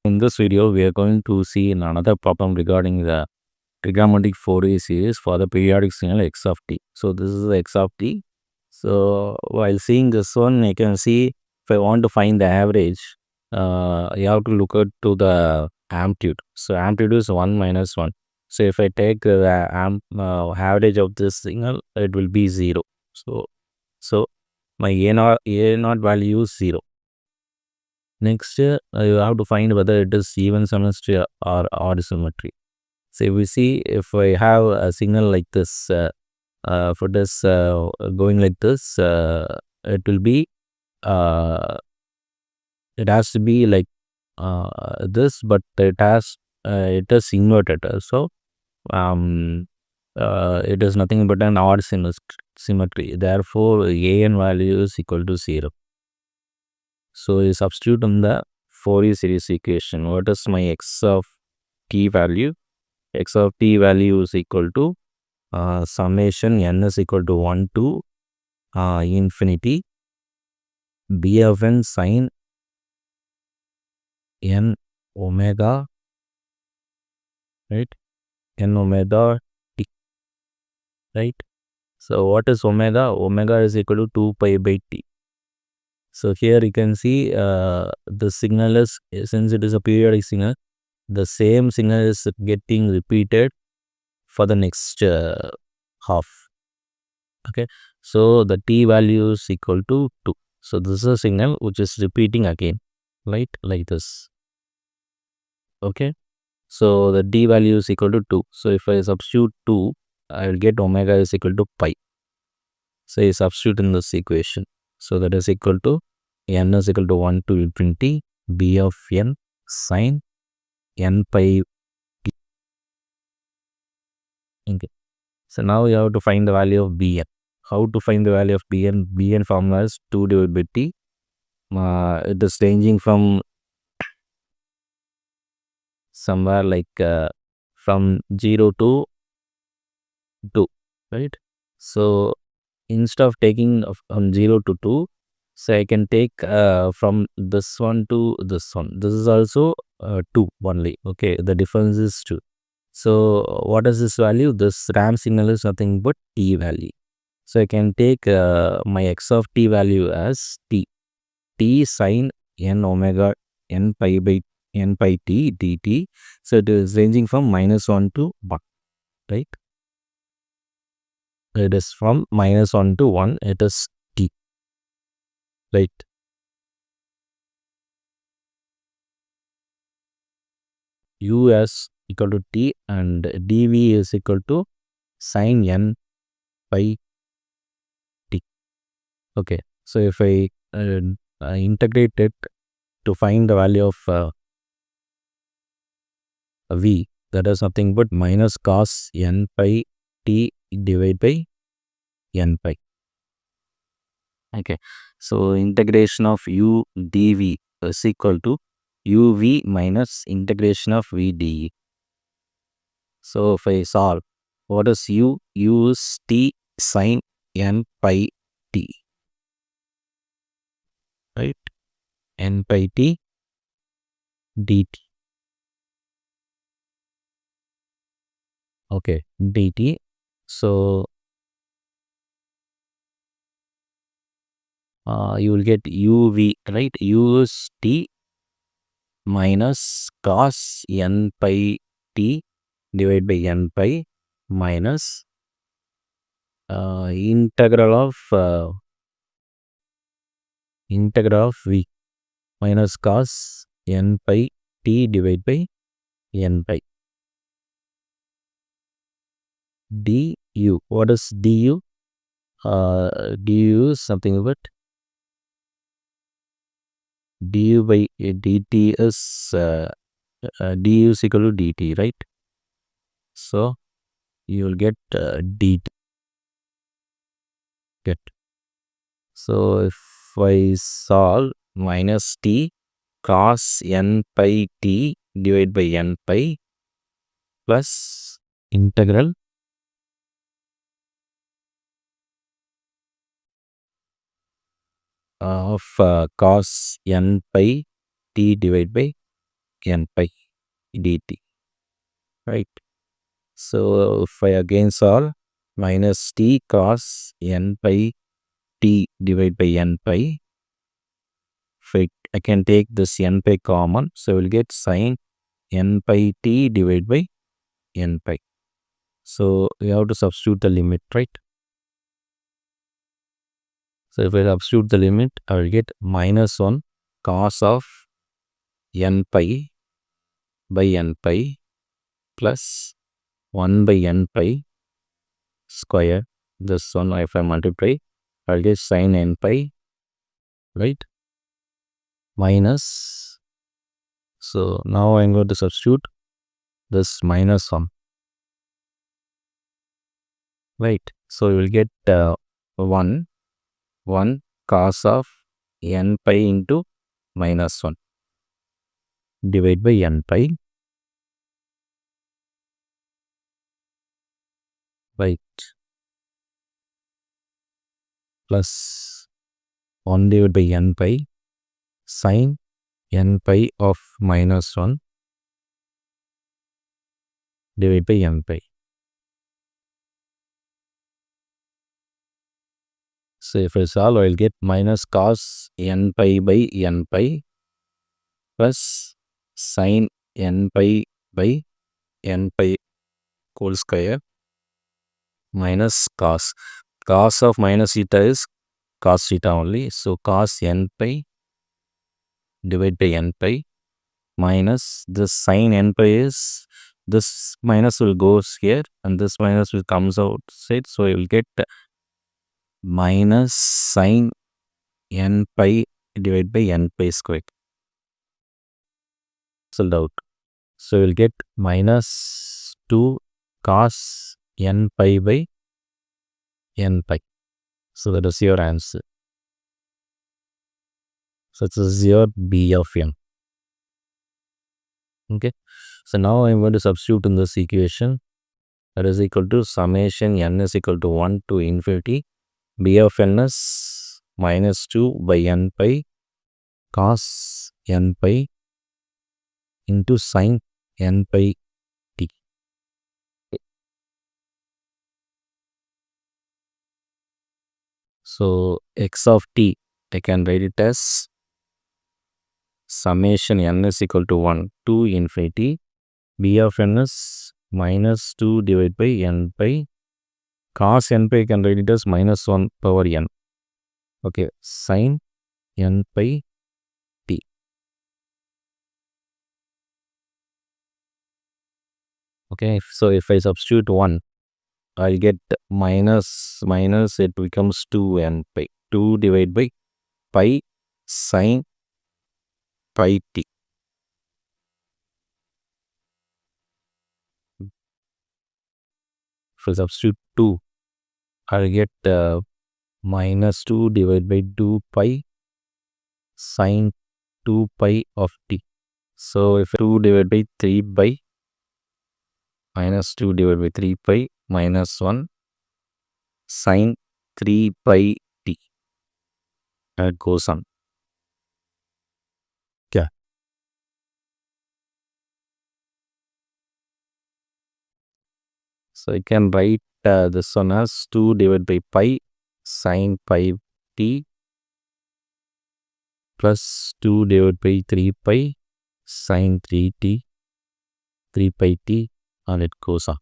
In this video, we are going to see another problem regarding the trigonometric Fourier series for the periodic signal x of t. So this is x of t. So while seeing this one, you can see if I want to find the average, you have to look at to the amplitude. So amplitude is 1 minus 1. So if I take the average of this signal, it will be 0. So my a naught value is 0. Next, you have to find whether it is even symmetry or odd symmetry. So we see if I have a signal like this, for this going like this, it will be it has to be like this, but it is inverted. So it is nothing but an odd symmetry. Therefore, an value is equal to 0. So you substitute in the Fourier series equation. What is my x of t value? X of t value is equal to summation n is equal to 1 to infinity b of n sin n omega, right? N omega t, right? So what is omega? Omega is equal to 2 pi by t. So here you can see the signal is, since it is a periodic signal, the same signal is getting repeated for the next half. Okay, so the t value is equal to 2. So this is a signal which is repeating again, right, like this. Okay, so the d value is equal to 2. So if I substitute 2, I will get omega is equal to pi. So I substitute in this equation. So that is equal to n is equal to 1 to infinity b of n sin n pi t. Okay. So now you have to find the value of bn. How to find the value of bn? Bn formula is 2 divided by t. It is ranging from somewhere like from 0 to 2, right? So instead of taking from 0 to 2, so I can take from this one to this one. This is also 2 only. Okay, the difference is 2. So what is this value? This ramp signal is nothing but t value. So I can take my x of t value as t sin n omega n pi by n pi t dt. So it is ranging from -1 to 1, right? It is from -1 to 1. It is t, right? U is equal to t and dv is equal to sin n pi t. Okay, so if I integrate it to find the value of v, that is nothing but minus cos n pi t divided by n pi. Okay, so integration of u dv is equal to uv minus integration of v dE. So if I solve, what is u? U is t sin n pi t, right? N pi t dt. Okay, dt. So you will get uv, right? U is t minus cos n pi t divided by n pi minus integral of v minus cos n pi t divided by n pi du. What is du? Du is something but du by dt is du is equal to dt, right? So you will get dt. So if I solve, minus t cos n pi t divided by n pi plus integral of cos n pi t divided by n pi dt, right? So if I again solve, minus t cos n pi t divided by n pi, I can take this n pi common, so we'll get sin n pi t divided by n pi. So we have to substitute the limit, right? So if I substitute the limit, I will get minus 1 cos of n pi by n pi plus 1 by n pi square. This one, if I multiply, I will get sin n pi, right? Minus, so now I am going to substitute this minus 1, right? So you will get 1 cos of n pi into minus 1 divided by n pi, right, plus 1 divided by n pi sin n pi of minus 1 divided by n pi. So if I solve, I will get minus cos n pi by n pi plus sin n pi by n pi whole square minus cos of minus theta is cos theta only. So cos n pi divided by n pi minus this sin n pi is, this minus will goes here and this minus will comes outside. So you will get minus sin n pi divided by n pi square. Cancelled out. So you will get minus 2 cos n pi by n pi. So that is your answer. So this is your B of n. Okay. So now I am going to substitute in this equation. That is equal to summation n is equal to 1 to infinity. B of n is minus 2 by n pi cos n pi into sin n pi t. So x of t, I can write it as summation n is equal to 1 to infinity. B of n is minus 2 divided by n pi. Cos n pi I can write it as minus 1 power n. Okay, sin n pi t. Okay, so if I substitute 1, I'll get minus it becomes 2 n pi. 2 divided by pi sin pi t. If I substitute 2, I'll get minus 2 divided by 2 pi sin 2 pi of t. So if 2 divided by 3 pi minus 2 divided by 3 pi minus 1 sin 3 pi t. And it goes on. Yeah. So I can write this one as 2 divided by pi sin pi t plus 2 divided by 3 pi sin 3 pi t, and it goes on.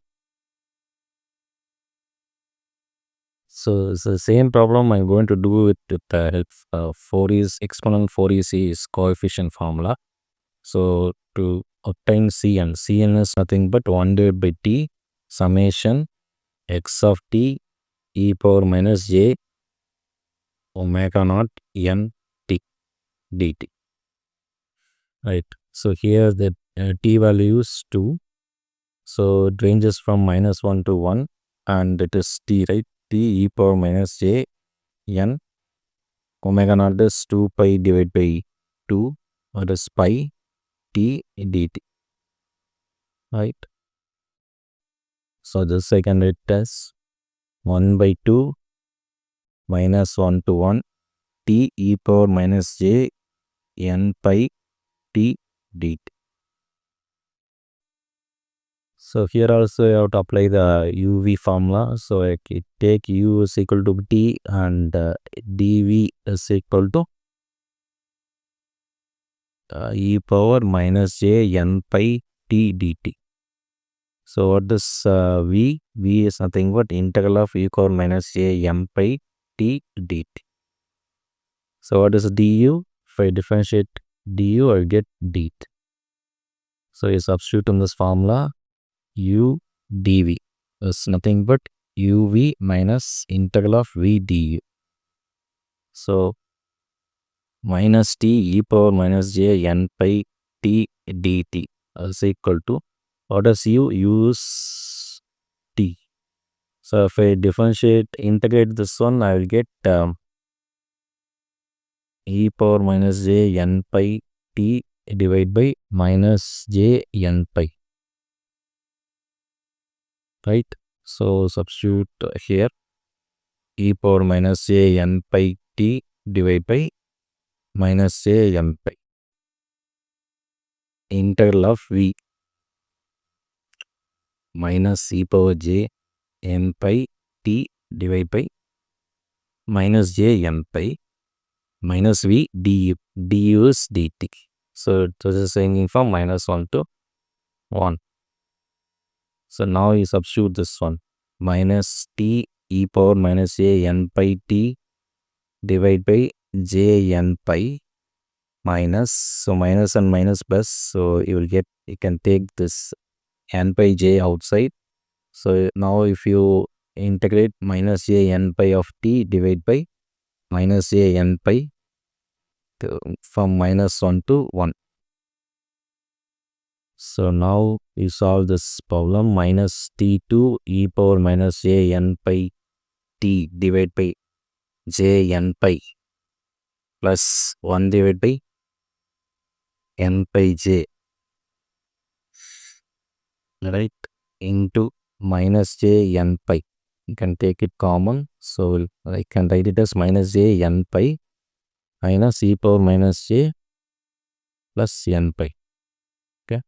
So it's the same problem I'm going to do with the help of Fourier's exponent Fourier series coefficient formula. So to obtain Cn is nothing but 1 divided by t summation x of t e power minus j omega naught n t dt. Right. So here the t value is 2. So it ranges from minus 1 to 1 and it is t, right? T e power minus j n omega naught is 2 pi divided by 2, that is pi t dt, right? So this I can write as 1 by 2 minus 1 to 1 t e power minus j n pi t dt. So here also you have to apply the UV formula. So I take U is equal to T and dV is equal to e power minus j n pi t dt. So what is V? V is nothing but integral of e power minus j m pi t dt. So what is du? If I differentiate du, I get dt. So you substitute in this formula u dv is nothing but uv minus integral of v du. So minus t e power minus j n pi t dt is equal to, what is u? U is t. So if I integrate this one, I will get e power minus j n pi t divided by minus j n pi. Right? So substitute here e power minus j n pi t divided by minus j n pi. Integral of v minus e power j n pi t divided by minus j n pi minus v du. Du is dt. So this is changing from minus 1 to 1. So now you substitute this one. Minus t e power minus j n pi t divided by j n pi minus, so minus and minus plus, so you can take this n pi j outside. So now if you integrate minus j n pi of t divided by minus j n pi from minus 1 to 1. So now you solve this problem. Minus t2 e power minus j n pi t divided by j n pi plus 1 divided by n pi j, right, into minus j n pi. You can take it common. So I can write it as minus j n pi minus e power minus j plus n pi. Okay.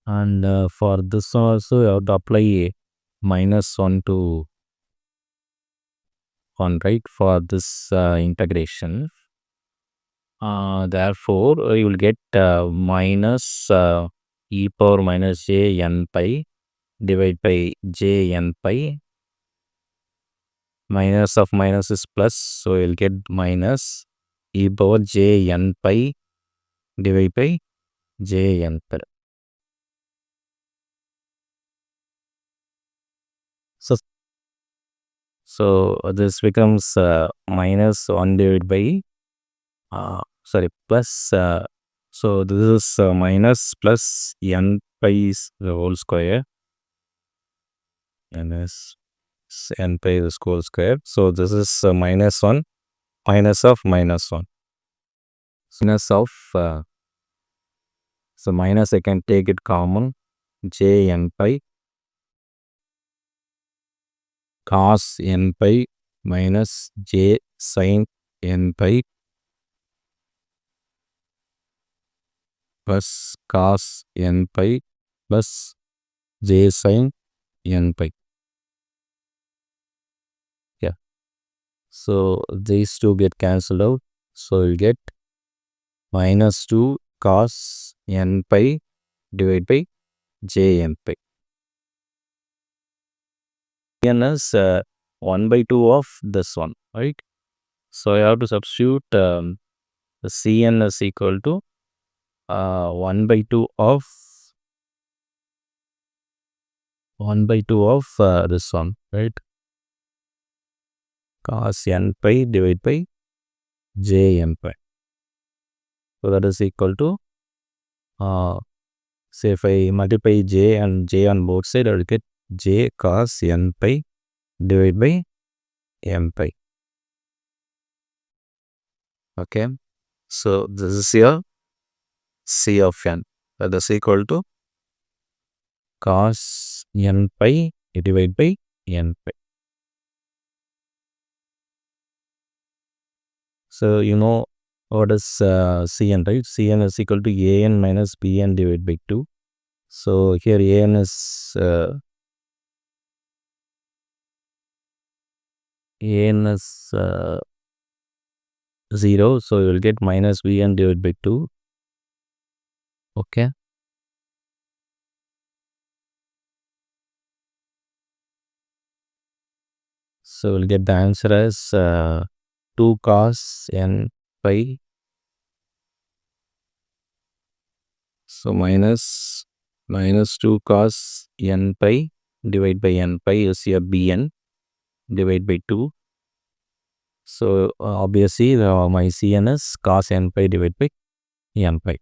And for this also you have to apply minus 1 to 1, right, for this integration. Therefore you will get minus e power minus j n pi divided by j n pi. Minus of minus is plus, so you will get minus e power j n pi divided by j n pi. So this becomes minus 1 divided by plus, so this is minus plus n pi is the whole square, minus n pi is whole square. So this is minus 1 minus of minus 1. Minus of so minus I can take it common, j n pi cos n pi minus j sin n pi plus cos n pi plus j sin n pi. Yeah. So these two get cancelled out. So you get minus 2 cos n pi divided by j n pi. N is 1 by 2 of this one, right? So I have to substitute the Cn is equal to 1 by 2 of this one, right? Cos n pi divided by j n pi. So that is equal to say if I multiply j and j on both sides, I will get j cos n pi divided by n pi. Okay. So this is your C of n. That is equal to cos n pi divided by n pi. So you know what is Cn, right? Cn is equal to an minus bn divided by 2. So here an is 0. So you will get minus bn divided by 2. Okay. So we'll get the answer as 2 cos n pi. So minus 2 cos n pi divided by n pi is your bn divided by 2. So obviously my Cn is cos n pi divided by n pi.